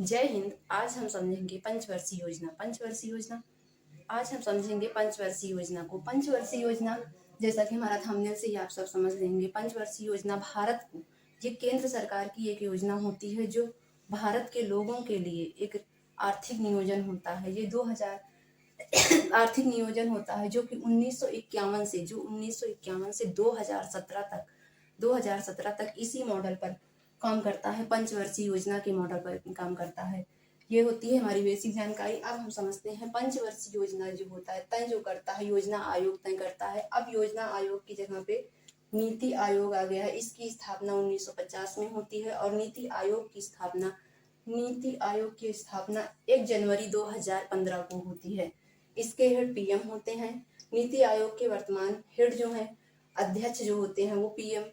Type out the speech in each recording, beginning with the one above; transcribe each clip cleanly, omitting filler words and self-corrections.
जय हिंद। आज हम समझेंगे पंचवर्षीय योजना। आज हम समझेंगे पंचवर्षीय योजना को। पंचवर्षीय योजना, जैसा कि हमारा थंबनेल से ही आप सब समझ लेंगे, पंचवर्षीय योजना भारत को, ये केंद्र सरकार की एक योजना होती है जो भारत के लोगों के लिए एक आर्थिक नियोजन होता है। ये 2000 आर्थिक नियोजन होता है जो कि 1951 से 2017 तक इसी मॉडल पर काम करता है। पंचवर्षीय योजना के मॉडल पर काम करता है। ये होती है हमारी बेसिक जानकारी। अब हम समझते हैं पंचवर्षीय योजना जो होता है, तय जो करता है योजना आयोग तय करता है। अब योजना आयोग की जगह पे नीति आयोग आ गया है। इसकी स्थापना 1950 में होती है और नीति आयोग की स्थापना 1 जनवरी 2015 को होती है। इसके हेड पीएम होते हैं। नीति आयोग के वर्तमान हेड जो है, अध्यक्ष जो होते हैं, वो पीएम,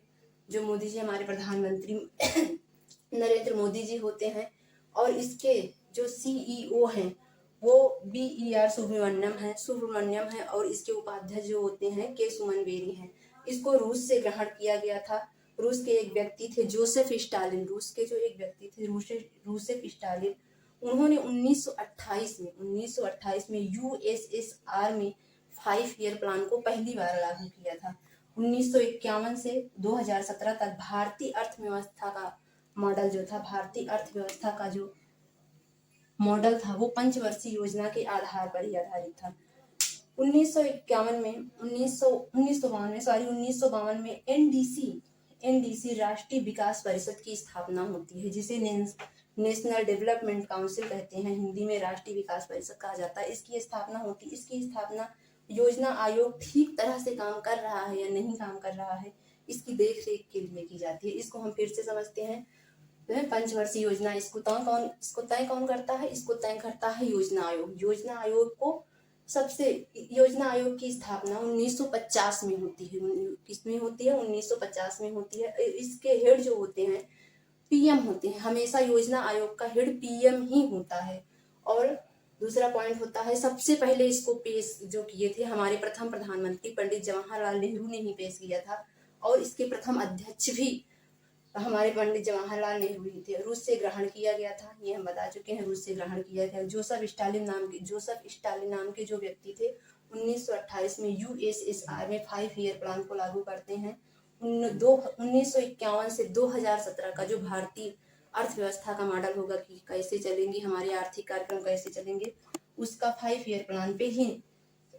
जो मोदी जी, हमारे प्रधानमंत्री नरेंद्र मोदी जी होते हैं। और इसके जो सीईओ हैं वो BER सुब्रमण्यम है और इसके उपाध्यक्ष जो होते हैं के सुमन बेरी हैं। इसको रूस से ग्रहण किया गया था। रूस के एक व्यक्ति थे जोसेफ स्टालिन। रूसेफ स्टालिन, उन्होंने 1928 में यूएसएसआर में 5 ईयर प्लान को पहली बार लागू किया था। 1951 से 2017 तक भारतीय अर्थव्यवस्था का मॉडल जो मॉडल था वो पंचवर्षीय योजना के आधार पर ही आधारित था। 1952 में एनडीसी राष्ट्रीय विकास परिषद की स्थापना होती है, जिसे नेशनल डेवलपमेंट काउंसिल कहते हैं। हिंदी में राष्ट्रीय विकास परिषद कहा जाता है। इसकी स्थापना योजना आयोग ठीक तरह से काम कर रहा है या नहीं काम कर रहा है, इसकी देख रेख के लिए की जाती है। इसको हम फिर से समझते हैं। पंचवर्षीय योजना, इसको तय कौन करता है? इसको तय करता है योजना आयोग। योजना आयोग की स्थापना 1950 में होती है। किसमें होती है? 1950 में होती है। इसके हेड जो होते हैं पीएम होते हैं। हमेशा योजना आयोग का हेड पीएम ही होता है। और दूसरा पॉइंट होता है, सबसे पहले इसको पेश जो किए थे हमारे प्रथम प्रधानमंत्री पंडित जवाहरलाल नेहरू ने ही पेश किया था। और इसके प्रथम अध्यक्ष भी हमारे पंडित जवाहरलाल नेहरू ही थे। रूस से ग्रहण किया गया था, ये हम बता चुके हैं। रूस से ग्रहण किया गया। जोसेफ स्टालिन नाम के जो व्यक्ति थे 1928 में यूएसएसआर में 5 ईयर प्लान को लागू करते हैं। 1951 से 2017 का जो भारतीय अर्थव्यवस्था का मॉडल होगा कि कैसे चलेंगे हमारे आर्थिक कार्यक्रम, कैसे चलेंगे, उसका 5 ईयर प्लान पे ही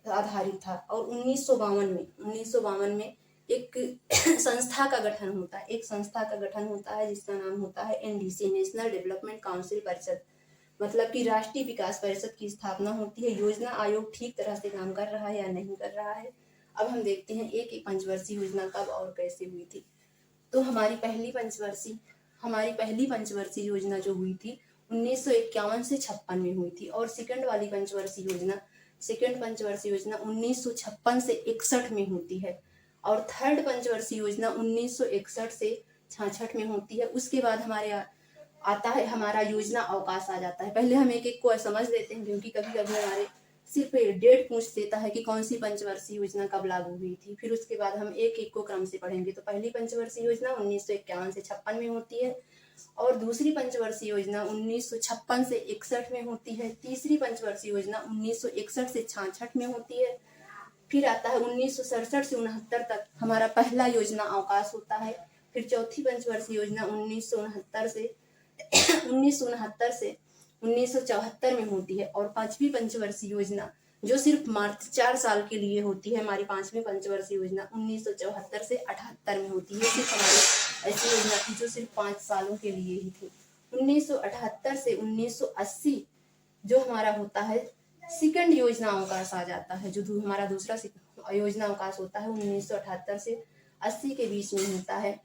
आधारित था। और 1952 में एक संस्था का गठन होता है जिसका नाम होता है एनडीसी, नेशनल डेवलपमेंट काउंसिल परिषद, मतलब कि राष्ट्रीय विकास परिषद की स्थापना होती है। योजना आयोग ठीक तरह से काम कर रहा है या नहीं कर रहा है। अब हम देखते हैं एक पंचवर्षीय योजना कब और कैसे हुई थी। तो हमारी पहली पंचवर्षीय योजना जो हुई थी 1951 से 56 में हुई थी। और सेकंड पंचवर्षीय योजना 1956 से 61 में होती है। और थर्ड पंचवर्षीय योजना 1961 से 66 में होती है। उसके बाद आता है हमारा योजना अवकाश आ जाता है। पहले हम एक एक को समझ लेते हैं, क्योंकि कभी कभी हमारे सिर्फ डेट पूछ देता है कि कौन सी पंचवर्षीय योजना कब लागू हुई थी। फिर उसके बाद हम एक एक को क्रम से पढ़ेंगे। तो पहली पंचवर्षीय योजना 1951 से 56 में होती है। और दूसरी पंचवर्षीय योजना 1956 से 61 में होती है। तीसरी पंचवर्षीय योजना 1961 से 66 में होती है। फिर आता है 1967 से 69 तक हमारा पहला योजना अवकाश होता है। फिर चौथी पंचवर्षीय योजना 1969 से 1974 में होती है। और पांचवी पंचवर्षीय योजना जो सिर्फ मात्र 4 साल के लिए होती है, हमारी पांचवी पंचवर्षीय योजना 1974 से 78 में होती है। सिर्फ हमारी ऐसी योजना थी जो सिर्फ 5 सालों के लिए ही थी। 1978 से 1980 जो हमारा होता है सेकंड योजना अवकाश आ जाता है। जो हमारा दूसरा योजना अवकाश होता है 1978 से 80 के बीच में होता है।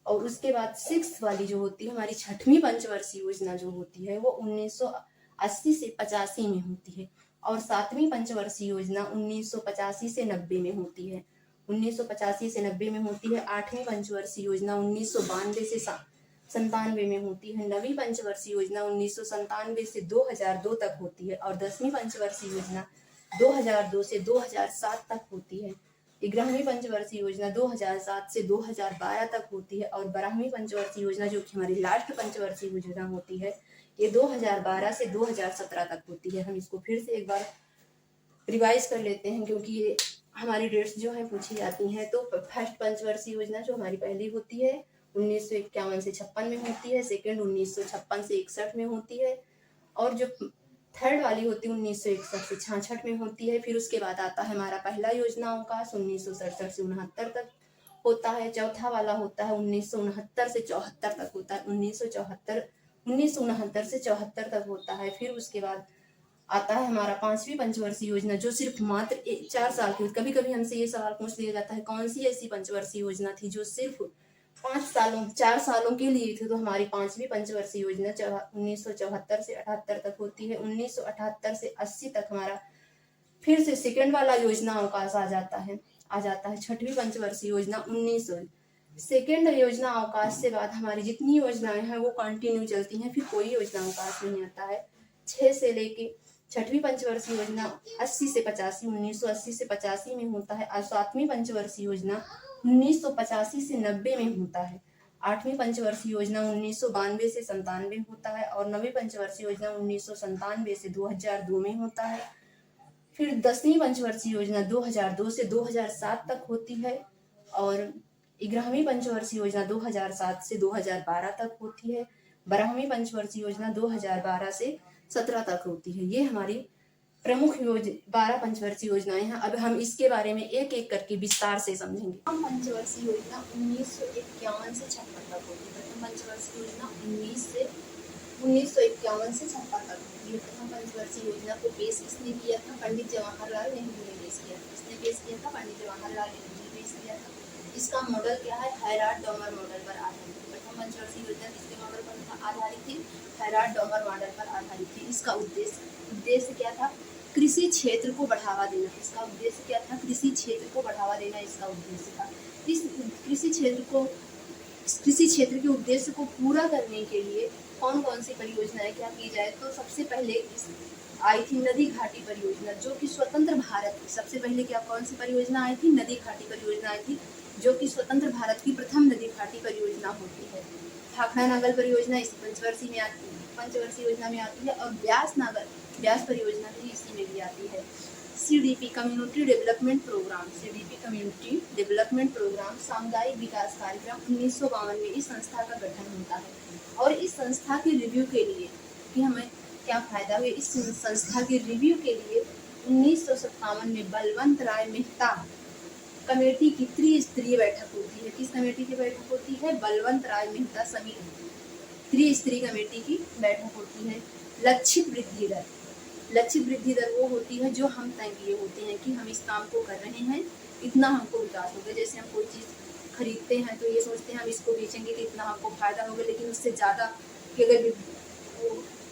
और उसके बाद 6th वाली जो होती है हमारी छठवीं पंचवर्षीय योजना जो होती है वो 1980 से 85 में होती है। और 7वीं पंचवर्षीय योजना 1985 से 90 में होती है। 1985 से 90 में होती है। 8वीं पंचवर्षीय योजना 1992 से 97 में होती है। 9वीं पंचवर्षीय योजना 1997 से 2002 तक होती है। और 10वीं पंचवर्षीय योजना 2002 से 2007 तक होती है। 11वीं पंचवर्षीय योजना 2007 से 2012 तक होती है। और 12वीं पंचवर्षीय योजना जो कि हमारी लास्ट पंचवर्षीय योजना होती है ये 2012 से 2017 तक होती है। हम इसको फिर से एक बार रिवाइज कर लेते हैं क्योंकि ये हमारी डेट्स जो है पूछी जाती हैं। तो फर्स्ट पंचवर्षीय योजना जो हमारी पहली होती है 1951 से 56 में होती है, सेकेंड 1956 से 61 में होती है, और जो थर्ड वाली होती है 1961 से 66 में होती है। फिर उसके बाद आता है हमारा पहला योजना अवकाश 1967 से 69 तक होता है। चौथा वाला होता है 1969 से 74 तक होता है, 1969 से 74 तक होता है। फिर उसके बाद आता है हमारा पांचवी पंचवर्षीय योजना जो सिर्फ मात्र 4 साल की। कभी कभी हमसे ये सवाल पूछ लिया जाता है कौन सी ऐसी पंचवर्षीय योजना थी जो सिर्फ 4 सालों के लिए थी। तो हमारी पांचवी पंचवर्षीय योजना 1974 से 78 तक होती है। 1978 से 80 तक हमारा फिर से सेकंड वाला योजना अवकाश आ जाता है छठवीं पंचवर्षीय योजना 1900। सेकेंड योजना अवकाश से बाद हमारी जितनी योजनाएं हैं वो कंटिन्यू चलती हैं, फिर कोई योजना अवकाश नहीं आता है। 6 से लेके छठवीं पंचवर्षीय योजना 80 से 85 1980 से 85 में होता है, और सातवीं पंचवर्षीय योजना 1985 से 90 में होता है। आठवीं पंचवर्षीय योजना 1992 से 97 होता है, और नवीं पंचवर्षीय योजना 1997 से 2002 में होता है। फिर 10वीं पंचवर्षीय योजना 2002 से 2007 तक होती है, और 11वीं पंचवर्षीय योजना 2007 से 2012 तक होती है। 12वीं पंचवर्षीय योजना 2012 से 17 तक होती है। ये हमारी प्रमुख 12 पंचवर्षीय योजनाएं हैं। अब हम इसके बारे में एक एक करके विस्तार से समझेंगे। प्रथम पंचवर्षीय योजना 1951 से 56 तक होती है। प्रथम पंचवर्षीय योजना 1951 से 56 तक होती है। प्रथम पंचवर्षीय योजना को पेश किसने किया था? पंडित जवाहरलाल नेहरू ने पेश किया था। किसने पेश किया था? पंडित जवाहरलाल नेहरू ने पेश किया था। इसका मॉडल क्या है? हैराल्ड-डॉमर मॉडल पर आधारित है। प्रथम पंचवर्षीय योजना किसके मॉडल पर आधारित थी? हैराल्ड-डॉमर मॉडल पर आधारित थी। इसका उद्देश्य क्या था? कृषि क्षेत्र को बढ़ावा देना। इसका उद्देश्य क्या था? कृषि क्षेत्र को बढ़ावा देना इसका उद्देश्य था। इस कृषि क्षेत्र के उद्देश्य को पूरा करने के लिए कौन कौन सी परियोजनाएं क्या की जाए? तो सबसे पहले आई थी नदी घाटी परियोजना, जो कि स्वतंत्र भारत की सबसे पहले क्या कौन सी परियोजना आई थी? नदी घाटी परियोजना आई थी, जो कि स्वतंत्र भारत की प्रथम नदी घाटी परियोजना होती है। भाखड़ा नागल परियोजना इस पंचवर्षीय योजना में आती है, और ब्यास परियोजना भी इसी में भी आती है। CDP कम्युनिटी डेवलपमेंट प्रोग्राम सामुदायिक विकास कार्यक्रम 1952 में इस संस्था का गठन होता है। और इस संस्था के रिव्यू के लिए कि हमें क्या फायदा हुआ, इस संस्था के रिव्यू के लिए 1957 में बलवंत राय मेहता कमेटी की त्रिस्तरीय बैठक होती है। किस कमेटी की बैठक होती है? बलवंत राय मेहता समिति त्रिस्तरीय कमेटी की बैठक होती है। लक्षित वृद्धि दर वो होती है जो हम तय किए होते हैं कि हम इस काम को कर रहे हैं, इतना हमको विकास होगा। जैसे हम कोई चीज़ खरीदते हैं तो ये सोचते हैं हम इसको बेचेंगे तो इतना हमको फायदा होगा, लेकिन उससे ज़्यादा कि अगर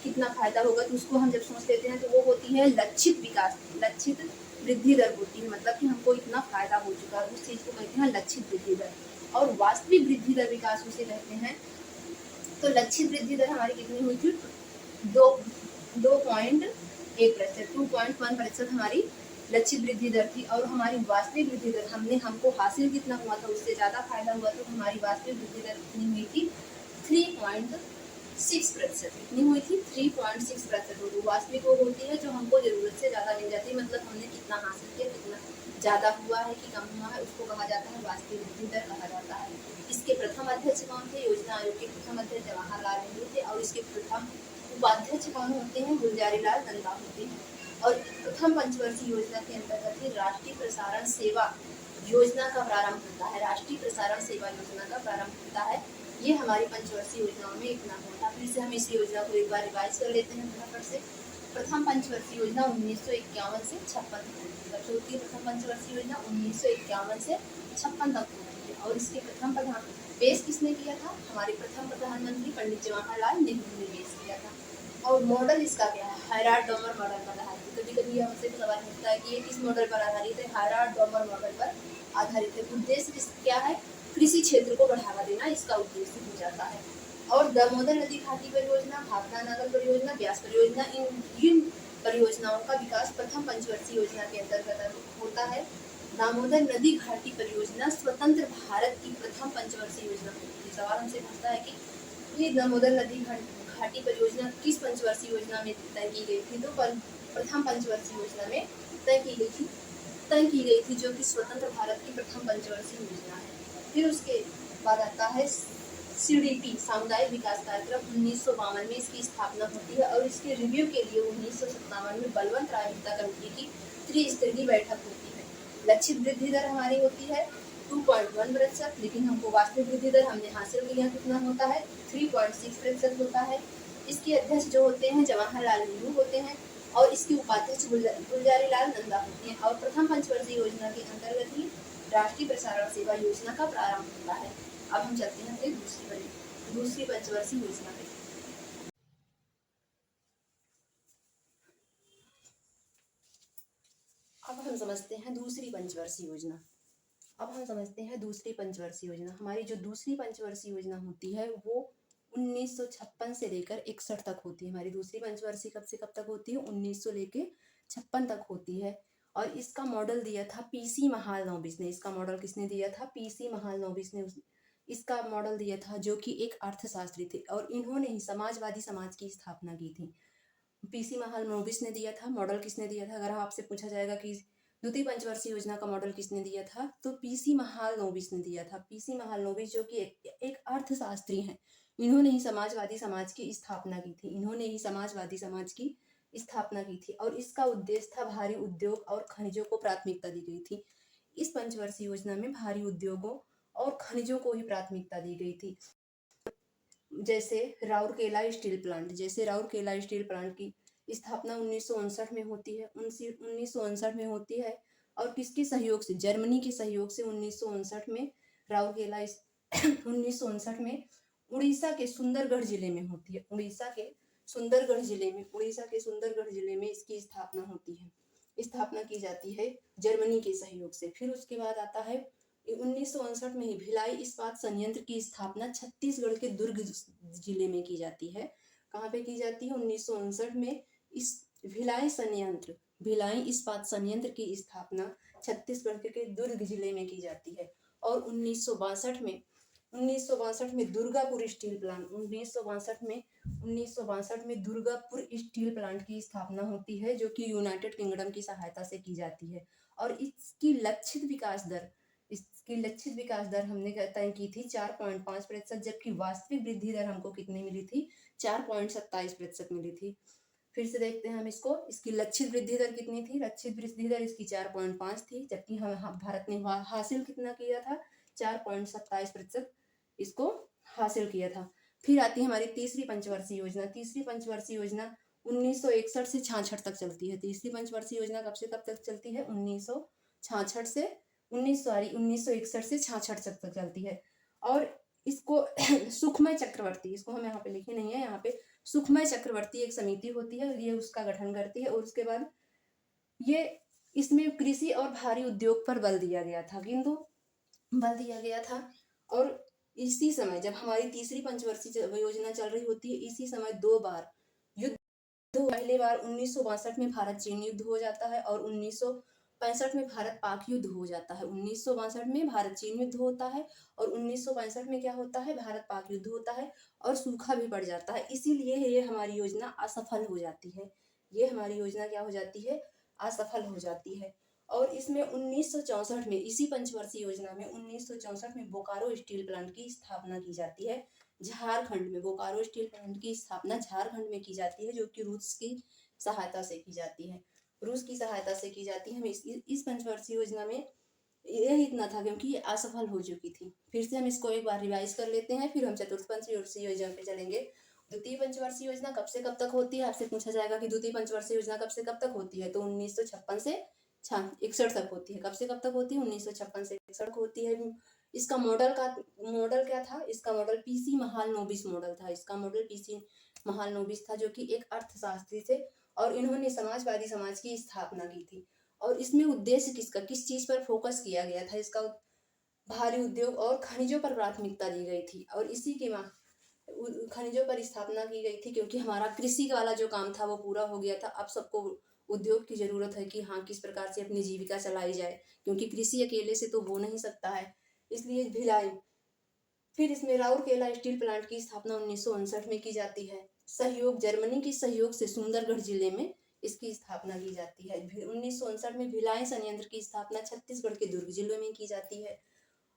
कितना फायदा होगा तो उसको हम जब सोच लेते हैं तो वो होती है लक्षित वृद्धि दर होती है। मतलब कि हमको इतना फायदा हो चुका है, उस चीज़ को कहते हैं लक्षित वृद्धि दर। और वास्तविक वृद्धि दर विकास उसे कहते हैं। तो लक्षित वृद्धि दर हमारी कितनी हुई थी? 2.1% हमारी लक्षित वृद्धि दर थी। और हमारी वास्तविक वृद्धि दर हमको हासिल कितना हुआ था, उससे ज़्यादा फायदा हुआ तो हमारी वास्तविक वृद्धि दर कितनी हुई थी? 3.6%। कितनी हुई थी? 3.6%। वास्तविक वो होती है जो हमको जरूरत से ज़्यादा मिल जाती है, मतलब हमने कितना हासिल किया, कितना ज़्यादा हुआ है कि कम हुआ है, उसको कहा जाता है वास्तविक वृद्धि दर कहा जाता है। इसके प्रथम अध्यक्ष कौन थे? योजना आयोग के प्रथम अध्यक्ष जवाहरलाल नेहरू थे, और इसके प्रथम उपाध्यक्ष कौन होते हैं? गुलजारीलाल नंदा होते हैं। और प्रथम पंचवर्षीय योजना के अंतर्गत राष्ट्रीय प्रसारण सेवा योजना का प्रारंभ होता है। राष्ट्रीय प्रसारण सेवा योजना का प्रारंभ होता है। ये हमारी पंचवर्षीय योजनाओं में एक नाम होता है। फिर से हम इस योजना को एक बार रिवाइज कर लेते हैं फटाफट से। प्रथम पंचवर्षीय योजना 1951 से 56 तक होती है। प्रथम पंचवर्षीय योजना 1951 से 56 तक होती है। और इसके प्रथम पेश किसने किया था? हमारे प्रथम प्रधानमंत्री पंडित जवाहरलाल नेहरू ने पेश किया था। और मॉडल इसका क्या है? हैराल्ड-डॉमर मॉडल पर आधारित। कभी कभी हमसे सवाल पूछता है कि ये किस मॉडल पर आधारित है? हैराल्ड-डॉमर मॉडल पर आधारित है। उद्देश्य क्या है? कृषि क्षेत्र को बढ़ावा देना इसका उद्देश्य हो जाता है। और दामोदर नदी घाटी परियोजना, भाखड़ा नागल परियोजना, ब्यास परियोजना, इन परियोजनाओं का विकास प्रथम पंचवर्षीय योजना के अंतर्गत होता है। दामोदर नदी घाटी परियोजना स्वतंत्र भारत की प्रथम पंचवर्षीय योजना होती है। सवाल हमसे पूछता है कि ये दामोदर नदी घाटी परियोजना किस पंचवर्षीय योजना में तय की गई थी? तो प्रथम पंचवर्षीय योजना में तय की गई थी, जो कि स्वतंत्र भारत की प्रथम पंचवर्षीय योजना है। फिर उसके बाद आता है CDP सामुदायिक विकास कार्यक्रम, 1952 में इसकी स्थापना होती है और इसके रिव्यू के लिए 1957 में बलवंत राय मेहता कमेटी की त्रिस्तरीय बैठक होती है। लक्षित वृद्धि दर हमारी होती है 2.1%, लेकिन हमको वास्तविक वृद्धि दर हमने हासिल किया कितना होता है 3.6% होता है। इसके अध्यक्ष जो होते हैं जवाहरलाल नेहरू होते हैं और इसके उपाध्यक्ष गुलजारी लाल नंदा होते हैं। और प्रथम पंचवर्षीय योजना के अंतर्गत ही राष्ट्रीय प्रसारण सेवा योजना का प्रारंभ होता है। अब हम चलते हैं फिर दूसरी पंचवर्षीय योजना पे। अब हम समझते हैं दूसरी पंचवर्षीय योजना। हमारी जो दूसरी पंचवर्षीय योजना होती है वो 1956 से लेकर 61 तक होती है। हमारी दूसरी पंचवर्षीय कब से कब तक होती है? 1900 लेके 56 तक होती है। और इसका मॉडल दिया था PC महालनोबिस ने। इसका मॉडल किसने दिया था? PC महालनोबिस ने इसका मॉडल दिया था, जो कि एक अर्थशास्त्री थे और इन्होंने ही समाजवादी समाज की स्थापना की थी। PC महालनोबिस ने दिया था। मॉडल किसने दिया था? अगर आपसे पूछा जाएगा कि द्वितीय पंचवर्षीय योजना का मॉडल किसने दिया था, तो PC महालनोबिस ने दिया था। PC महालनोबिस जो कि एक अर्थशास्त्री हैं, इन्होंने ही समाजवादी समाज की स्थापना की थी और इसका उद्देश्य था भारी उद्योग और खनिजों को प्राथमिकता दी गई थी। इस पंचवर्षीय योजना में भारी उद्योगों और खनिजों को ही प्राथमिकता दी गई थी। जैसे राउरकेला स्टील प्लांट की स्थापना 1959 में होती है। 1959 में होती है और किसके सहयोग से? जर्मनी के सहयोग से 1959 में राउरकेला 1959 में उड़ीसा के सुंदरगढ़ जिले में होती है। उड़ीसा के सुंदरगढ़ जिले में इसकी स्थापना की जाती है जर्मनी के सहयोग से। फिर उसके बाद आता है 1959 में ही भिलाई इस्पात संयंत्र की स्थापना छत्तीसगढ़ के दुर्ग जिले में की जाती है। कहाँ पे की जाती है? 1959 में इस भिलाई इस्पात संयंत्र की स्थापना छत्तीसगढ़ के दुर्ग जिले में की जाती है। और 1962 में दुर्गापुर स्टील प्लांट की स्थापना होती है, जो कि यूनाइटेड किंगडम की सहायता से की जाती है। और इसकी लक्षित विकास दर हमने तय की थी 4.5%, जबकि वास्तविक वृद्धि दर हमको कितनी मिली थी? 4.27% मिली थी। फिर से देखते हैं हम इसको। इसकी लक्षित वृद्धि दर कितनी थी? लक्षित वृद्धि दर इसकी 4.5 थी, जबकि भारत ने हासिल कितना किया था? 4.27% इसको हासिल किया था। फिर आती है हमारी तीसरी पंचवर्षीय योजना। 1961 से 66 तक चलती है। तीसरी पंचवर्षीय योजना कब से कब तक चलती है? 1961 से 66 तक चलती है। और इसको सुखमय चक्रवर्ती, इसको हम यहाँ पे लिखे नहीं है, यहाँ पे सुखमय चक्रवर्ती एक समिति होती है, ये उसका गठन करती है। और उसके बाद ये इसमें कृषि और भारी उद्योग पर बल दिया गया था। और इसी समय जब हमारी तीसरी पंचवर्षीय योजना चल रही होती है, इसी समय 2 बार युद्ध। पहले बार 1962 में भारत चीन युद्ध हो जाता है और 1965 में भारत पाक युद्ध हो जाता है। 1962 में भारत चीन युद्ध होता है और 1965 में क्या होता है? भारत पाक युद्ध होता है और सूखा भी पड़ जाता है। इसीलिए ये हमारी योजना असफल हो जाती है। असफल हो जाती है। और इसमें 1964 में, इसी पंचवर्षीय योजना में 1964 में बोकारो स्टील प्लांट की स्थापना की जाती है झारखंड में। बोकारो स्टील प्लांट की स्थापना झारखंड में की जाती है, जो कि रूस की सहायता से की जाती है। हम इस पंचवर्षीय योजना में यही इतना था, क्योंकि ये असफल हो चुकी थी। फिर से हम इसको एक बार रिवाइज कर लेते हैं, फिर हम चतुर्थ पंचवर्षीय योजना पे चलेंगे। द्वितीय पंचवर्षीय योजना कब से कब तक होती है? आपसे पूछा जाएगा कि द्वितीय पंचवर्षीय योजना कब से कब तक होती है, तो 1956 से 61 तक होती है। कब से कब तक होती है? 1956 से 61 होती है। इसका मॉडल क्या था? इसका मॉडल PC महालनोबिस मॉडल था। जो कि एक अर्थशास्त्री थे और इन्होंने समाजवादी समाज की स्थापना की थी। और इसमें उद्देश्य किस चीज पर फोकस किया गया था? इसका भारी उद्योग और खनिजों पर प्राथमिकता दी गई थी और इसी के खनिजों पर स्थापना की गई थी, क्योंकि हमारा कृषि वाला जो काम था वो पूरा हो गया था। अब सबको उद्योग की जरूरत है कि हाँ, किस प्रकार से अपनी जीविका चलाई जाए, क्योंकि कृषि अकेले से तो हो नहीं सकता है। इसलिए भिलाई। फिर इसमें राउरकेला स्टील प्लांट की स्थापना 1959 में की जाती है। सहयोग, जर्मनी के सहयोग से सुंदरगढ़ जिले में इसकी स्थापना की जाती है। 1959 में भिलाई संयंत्र की स्थापना छत्तीसगढ़ के दुर्ग जिले में की जाती है।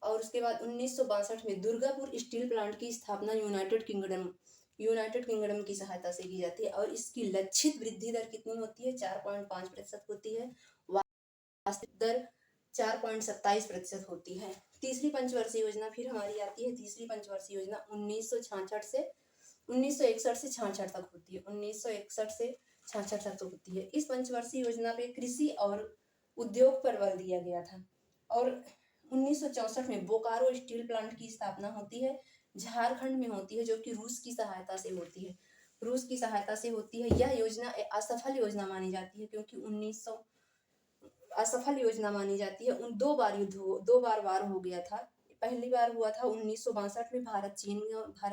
और उसके बाद 1962 में दुर्गापुर स्टील प्लांट की स्थापना यूनाइटेड किंगडम की सहायता से की जाती है। और इसकी लक्षित वृद्धि दर कितनी होती है? 4.5% होती है। वास्तविक दर 4.27% होती है। तीसरी पंचवर्षीय योजना फिर हमारी आती है। तीसरी पंचवर्षीय योजना 1961 से 66 तक होती है। 1961 से 66 तक होती है। इस पंचवर्षीय योजना पे कृषि और उद्योग पर बल दिया गया था। और 1964 में बोकारो स्टील प्लांट की स्थापना होती है, झारखंड में होती है, जो कि रूस की सहायता से होती है। रूस की सहायता से होती है। यह योजना असफल योजना मानी जाती है, क्योंकि 1900 असफल योजना मानी जाती है। उन दो बार वार हो गया था। पहली बार हुआ था 1962 में भारत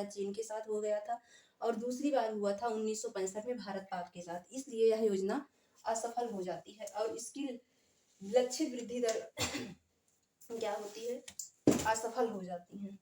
चीन के साथ हो गया था, और दूसरी बार हुआ था 1965 में भारत पाक के साथ। इसलिए यह योजना असफल हो जाती है। और इसकी लक्षित वृद्धि दर क्या होती है? असफल हो जाती है।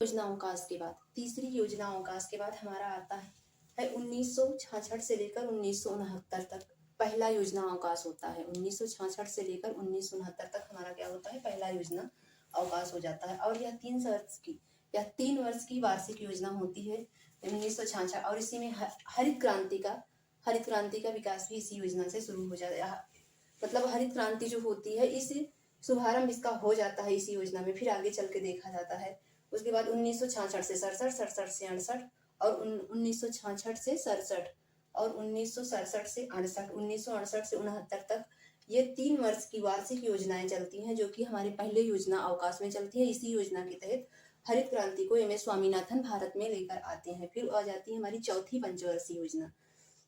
योजना अवकाश के बाद तीसरी योजना अवकाश के बाद हमारा आता है 1966 से लेकर 1969 तक पहला योजना अवकाश होता है। 1966 से लेकर 1969 तक हमारा क्या होता है? पहला योजना अवकाश हो जाता है। और यह 3 वर्ष की वार्षिक योजना होती है 1966। और इसी में हरित क्रांति का विकास भी इसी योजना से शुरू हो जाता है। मतलब हरित क्रांति जो होती है, इस शुभारंभ इसका हो जाता है इसी योजना में, फिर आगे चल के देखा जाता है। उसके बाद 1966 से 67, 67 से 68, और 1966 से 67, और 1967 से 68, 1968 से 69 तक ये 3 वर्ष की वार्षिक योजनाएं चलती हैं, जो कि हमारे पहले योजना अवकाश में चलती है। इसी योजना के तहत हरित क्रांति को एम एस स्वामीनाथन भारत में लेकर आते हैं। फिर आ जाती है हमारी चौथी पंचवर्षीय योजना।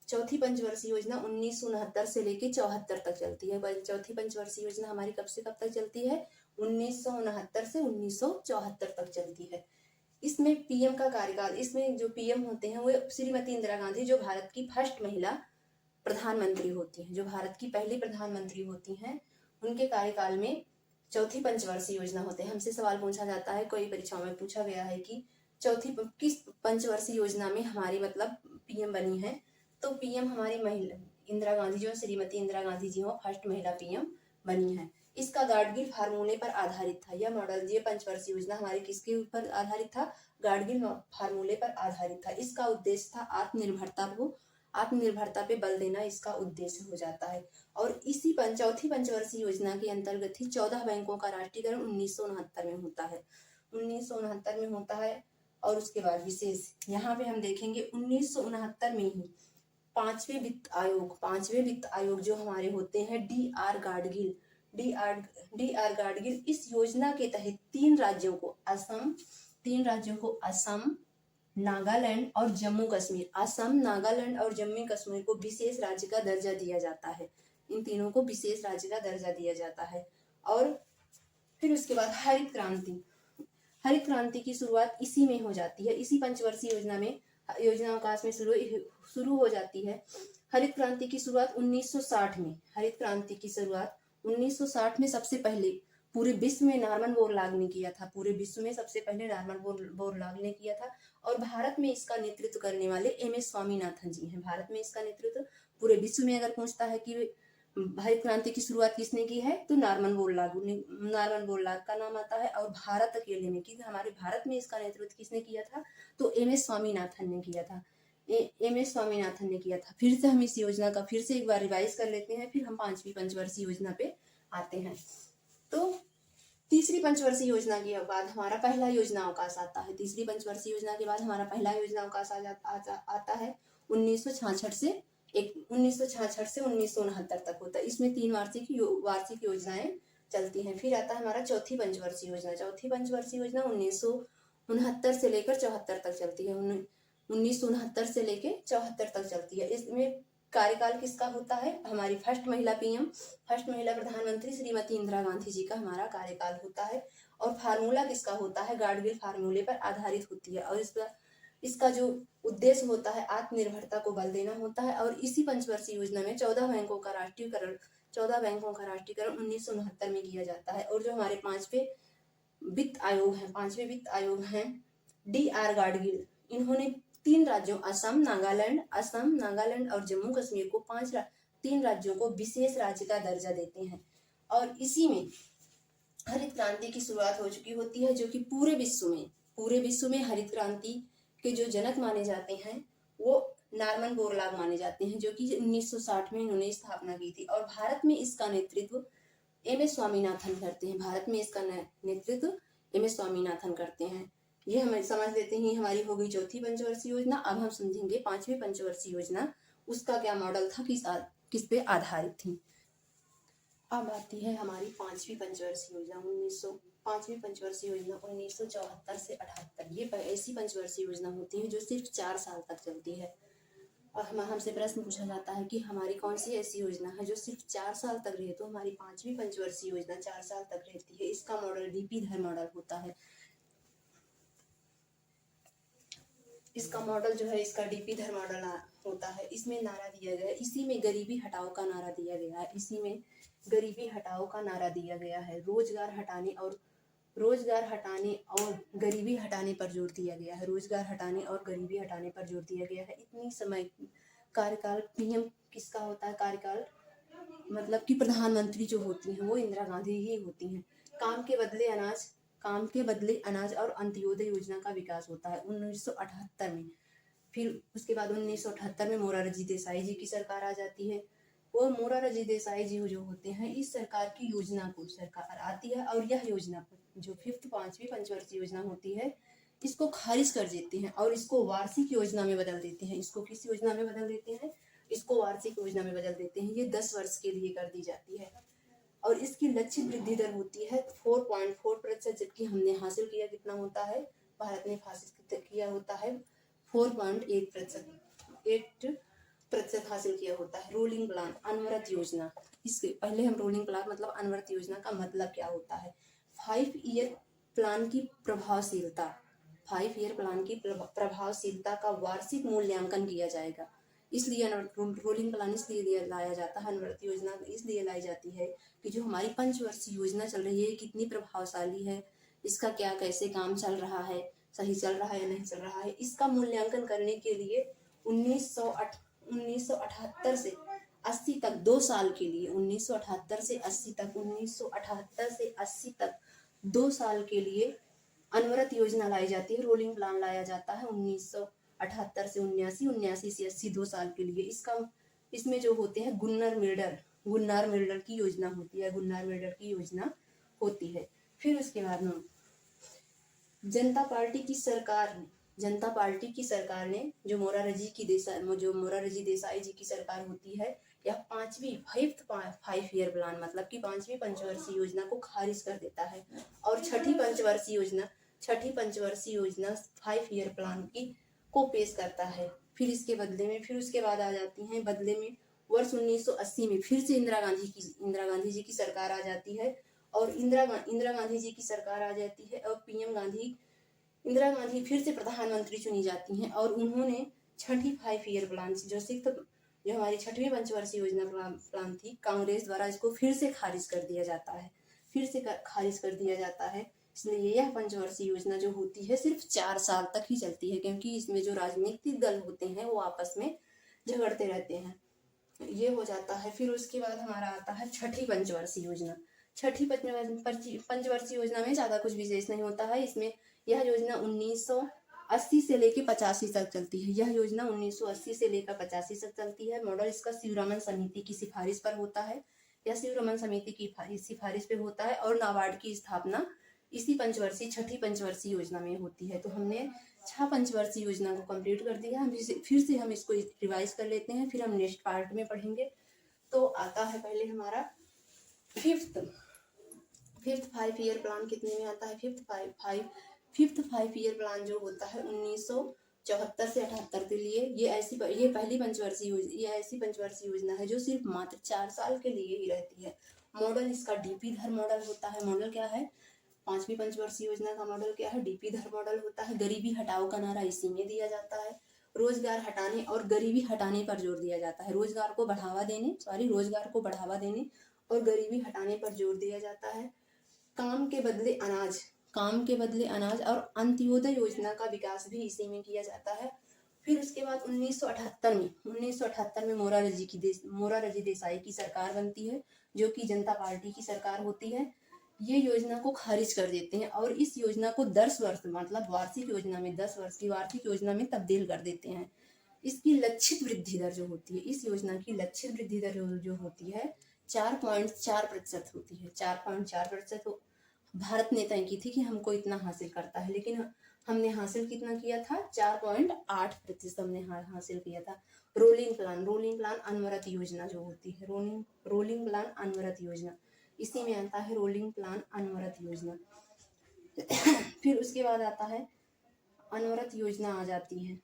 चौथी पंचवर्षीय योजना 1969 से लेकर 74 तक चलती है। चौथी पंचवर्षीय योजना हमारी कब से कब तक चलती है? 1969 से 1974 तक चलती है। इसमें पीएम का कार्यकाल, इसमें जो पीएम होते हैं वो श्रीमती इंदिरा गांधी, जो भारत की फर्स्ट महिला प्रधानमंत्री होती हैं, जो भारत की पहली प्रधानमंत्री होती हैं। उनके कार्यकाल में चौथी पंचवर्षीय योजना होते हैं। हमसे सवाल पूछा जाता है, कोई परीक्षाओं में पूछा गया है कि किस पंचवर्षीय योजना में हमारी मतलब पीएम बनी है? तो पीएम हमारी महिला इंदिरा गांधी, जो श्रीमती इंदिरा गांधी जी हो, फर्स्ट महिला पीएम बनी है। इसका गाडगिल फार्मूले पर आधारित था। यह मॉडल, ये पंचवर्षीय योजना हमारी किसके ऊपर आधारित था? गाडगिल फार्मूले पर आधारित था। इसका उद्देश्य था आत्मनिर्भरता पे बल देना, इसका उद्देश्य हो जाता है। और इसी चौथी पंचवर्षीय योजना के अंतर्गत ही 14 बैंकों का राष्ट्रीयकरण 1969 में होता है। 1969 में होता है। और उसके बाद विशेष यहाँ पे हम देखेंगे 1969 में ही पांचवें वित्त आयोग जो हमारे होते हैं, डी आर गाडगिल, इस योजना के तहत 3 राज्यों को असम, नागालैंड और जम्मू कश्मीर, असम, नागालैंड और जम्मू कश्मीर को विशेष राज्य का दर्जा दिया जाता है। इन तीनों को विशेष राज्य का दर्जा दिया जाता है। और फिर उसके बाद हरित क्रांति की शुरुआत इसी में हो जाती है। इसी पंचवर्षीय योजना अवकाश में शुरू हो जाती है। हरित क्रांति की शुरुआत 1960 में। हरित क्रांति की शुरुआत 1960 में सबसे पहले पूरे विश्व में नॉर्मन बोरलॉग ने किया था। पूरे विश्व में सबसे पहले नॉर्मन बोरलॉग ने किया था। और भारत में इसका नेतृत्व करने वाले एम एस स्वामीनाथन जी हैं। भारत में इसका नेतृत्व पूरे विश्व में अगर पूछता है कि हरित क्रांति की शुरुआत किसने की है, तो नॉर्मन बोरलॉग का नाम आता है। और भारत अकेले में, क्योंकि हमारे भारत में इसका नेतृत्व किसने किया था, तो एम एस स्वामीनाथन ने किया था। फिर से हम इस योजना का फिर से एक बार रिवाइज कर लेते हैं, फिर हम 5वीं पंचवर्षीय योजना पे आते हैं। तो तीसरी पंचवर्षीय योजना के बाद हमारा पहला योजना अवकाश आता है। तीसरी पंचवर्षीय योजना के बाद हमारा पहला योजना अवकाश आता है 1966 से 1969 तक होता है। इसमें 3 वार्षिक योजनाएं चलती हैं। फिर आता है हमारा चौथी पंचवर्षीय योजना। चौथी पंचवर्षीय योजना 1969 से लेकर 74 तक चलती है। 1969 से लेकर 74 तक चलती है। इसमें कार्यकाल किसका होता है? हमारी फर्स्ट महिला प्रधानमंत्री श्रीमती इंदिरा गांधी जी का हमारा कार्यकाल होता है। और फार्मूला किसका होता है? गाडगिल फार्मूले पर आधारित होती है। और इसका जो उद्देश्य होता है आत्मनिर्भरता को बल देना होता है। और इसी पंचवर्षीय योजना में 14 बैंकों का राष्ट्रीयकरण 1969 में किया जाता है। और जो हमारे पांचवें वित्त आयोग हैं DR गाडगिल, इन्होंने 3 राज्यों असम, नागालैंड और जम्मू कश्मीर को 3 राज्यों को विशेष राज्य का दर्जा देते हैं। और इसी में हरित क्रांति की शुरुआत हो चुकी होती है, जो कि पूरे विश्व में हरित क्रांति के जो जनक माने जाते हैं वो नॉर्मन बोरलॉग माने जाते हैं, जो कि 1960 में इन्होंने स्थापना की थी। और भारत में इसका नेतृत्व MS स्वामीनाथन करते हैं। ये हमें समझ लेते हैं, हमारी हो गई चौथी पंचवर्षीय योजना। अब हम समझेंगे पांचवी पंचवर्षीय योजना, उसका क्या मॉडल था, किस पे आधारित थी। अब आती है हमारी पांचवी पंचवर्षीय योजना 1974 से 78। ये ऐसी पंचवर्षीय योजना होती है जो सिर्फ 4 साल तक चलती है। और हमसे प्रश्न पूछा जाता है कि हमारी कौन सी ऐसी योजना है जो सिर्फ 4 साल तक रहे, तो हमारी पांचवी पंचवर्षीय योजना 4 साल तक रहती है। इसका मॉडल DP धर मॉडल होता है। इसका मॉडल जो है, इसका DP धर मॉडल होता है। इसमें नारा दिया गया है, इसी में गरीबी हटाओ का नारा दिया गया है। इसी में गरीबी हटाओ का नारा दिया गया है। रोजगार हटाने और गरीबी हटाने पर जोर दिया गया है। रोजगार हटाने और गरीबी हटाने पर जोर दिया गया है। इतनी समय कार्यकाल PM किसका होता है, कार्यकाल मतलब कि प्रधानमंत्री जो होती हैं वो इंदिरा गांधी ही होती हैं। काम के बदले अनाज और अंत्योदय योजना का विकास होता है 1978 में। फिर उसके बाद 1978 में मोरारजी देसाई जी की सरकार आ जाती है। वो मोरारजी देसाई जी जो होते हैं, इस सरकार की योजना को सरकार आती है और यह योजना जो पांचवी पंचवर्षीय योजना होती है, इसको खारिज कर देते हैं और इसको वार्षिक योजना में बदल देते हैं। इसको किस योजना में बदल देते हैं, इसको वार्षिक योजना में बदल देते हैं। ये 10 वर्ष के लिए कर दी जाती है और इसकी लक्षित वृद्धि दर होती है 4.4%, जबकि हमने हासिल किया कितना होता है, भारत ने हासिल किया होता है 4.8% हासिल किया होता है। रोलिंग प्लान अनवरत योजना, इसके पहले हम रोलिंग प्लान मतलब अनवरत योजना का मतलब क्या होता है। 5 ईयर प्लान की प्रभावशीलता का वार्षिक मूल्यांकन किया जाएगा। इसलिए रोलिंग प्लान इसलिए लाया जाता है, अनवरत योजना इसलिए लाई जाती है कि जो हमारी पंचवर्षीय योजना चल रही है कितनी प्रभावशाली है, इसका क्या कैसे काम चल रहा है, सही चल रहा है या नहीं चल रहा है, इसका मूल्यांकन करने के लिए 1978 से 80 तक 2 साल के लिए 1978 से 80 तक 2 साल के लिए अनवरत योजना लाई जाती है। रोलिंग प्लान लाया जाता है 1978 से 79 से 80 2 साल के लिए। इसमें जो होते हैं गुन्नार मिल्डर की योजना होती है। फिर उसके बाद में जनता पार्टी की सरकार ने जो मोरारजी देसाई जी की सरकार होती है, यह फिफ्थ 5 ईयर प्लान मतलब कि पांचवी पंचवर्षीय योजना को खारिज कर देता है और छठी पंचवर्षीय योजना 5 ईयर प्लान को पेश करता है। फिर उसके बाद आ जाती हैं बदले में वर्ष 1980 में फिर से इंदिरा गांधी जी की सरकार आ जाती है और इंदिरा गांधी जी की सरकार आ जाती है और इंदिरा गांधी फिर से प्रधानमंत्री चुनी जाती हैं और उन्होंने छठी 5 ईयर प्लान जो हमारी छठवीं पंचवर्षीय योजना प्लान थी, कांग्रेस द्वारा इसको फिर से खारिज कर दिया जाता है। इसलिए यह पंचवर्षीय योजना जो होती है सिर्फ 4 साल तक ही चलती है, क्योंकि इसमें जो राजनीतिक दल होते हैं वो आपस में झगड़ते रहते हैं। ये हो जाता है। फिर उसके बाद हमारा आता है छठी पंचवर्षीय योजना। छठी पंचवर्षीय योजना में ज्यादा कुछ विशेष नहीं होता है। इसमें यह योजना 1980 से लेकर 85 तक चलती है। यह योजना 1980 से लेकर 85 तक चलती है। मॉडल इसका शिवरमन समिति की सिफारिश पर होता है। यह शिवरमन समिति की सिफारिश पे होता है और नाबार्ड की स्थापना इसी छठी पंचवर्षीय योजना में होती है। तो हमने 6 पंचवर्षीय योजना को कंप्लीट कर दिया। फिर से हम इसको रिवाइज कर लेते हैं, फिर हम नेक्स्ट पार्ट में पढ़ेंगे। तो आता है पहले हमारा फिफ्थ 5 ईयर प्लान कितने में आता है। फिफ्थ 5 ईयर प्लान जो होता है 1974 से 78 के लिए। ये पहली पंचवर्षीय योजना है जो सिर्फ मात्र 4 साल के लिए ही रहती है। मॉडल इसका DP धर मॉडल होता है। मॉडल क्या है, पांचवी पंचवर्षीय योजना का मॉडल क्या है? डीपी धर मॉडल होता है। गरीबी हटाओ का नारा इसी में दिया जाता है। रोजगार हटाने और गरीबी हटाने पर जोर दिया जाता है। रोजगार को बढ़ावा देने और गरीबी हटाने पर जोर दिया जाता है। काम के बदले अनाज और अंत्योदय योजना का विकास भी इसी में किया जाता है। फिर उसके बाद 1978 में मोरारजी देसाई की सरकार बनती है, जो कि जनता पार्टी की सरकार होती है। ये योजना को खारिज कर देते हैं और इस योजना को 10 वर्ष मतलब वार्षिक योजना में 10 वर्ष की वार्षिक योजना में तब्दील कर देते हैं। इसकी लक्षित वृद्धि दर जो होती है, इस योजना की लक्षित वृद्धि दर जो होती है 4.4% होती है। 4.4% भारत ने तय की थी कि हमको इतना हासिल करता है, लेकिन हमने हासिल कितना किया था? 4.8% हमने हासिल किया था। रोलिंग प्लान अनवरत योजना जो होती है, रोलिंग प्लान अनवरत योजना, इसी में आता है रोलिंग प्लान अनवरत योजना। फिर उसके बाद आता है अनवरत योजना आ जाती है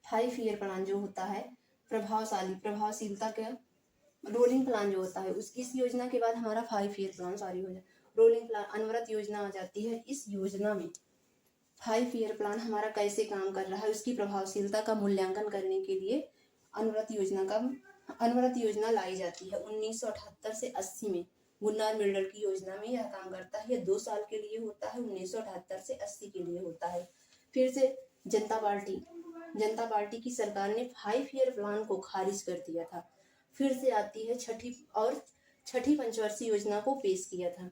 5 ईयर प्लान जो होता है प्रभावशीलता का रोलिंग प्लान जो होता है उसकी, इस योजना के बाद हमारा 5 ईयर प्लान हो जाए रोलिंग प्लान अनवरत योजना आ जाती है। इस योजना में 5 ईयर प्लान हमारा कैसे काम कर रहा है उसकी प्रभावशीलता का मूल्यांकन करने के लिए अनवरत योजना लाई जाती है। 1978 से 80 में गुन्नार मिल्डल की योजना में यह काम करता है। यह 2 साल के लिए होता है, 1978 से 80 के लिए होता है। फिर से जनता पार्टी की सरकार ने 5 ईयर प्लान को खारिज कर दिया था। फिर से आती है छठी पंचवर्षीय योजना को पेश किया था।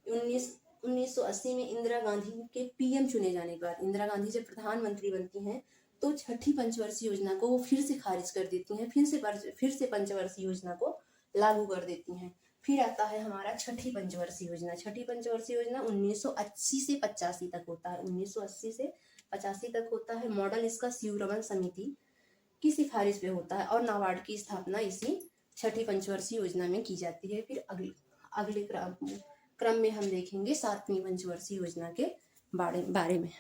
1980 में इंदिरा गांधी के पीएम चुने जाने के बाद, इंदिरा गांधी जब प्रधानमंत्री बनती हैं तो छठी पंचवर्षीय योजना को वो फिर से खारिज कर देती हैं, फिर से पंचवर्षीय योजना को लागू कर देती हैं। फिर आता है हमारा छठी पंचवर्षीय योजना। छठी पंचवर्षीय योजना 1980 से 85 तक होता है। 1980 से 85 तक होता है। मॉडल इसका शिवरमन समिति की सिफारिश पे होता है और नाबार्ड की स्थापना इसी छठी पंचवर्षीय योजना में की जाती है। फिर अगले क्रम में हम देखेंगे 7वीं पंचवर्षीय योजना के बारे में।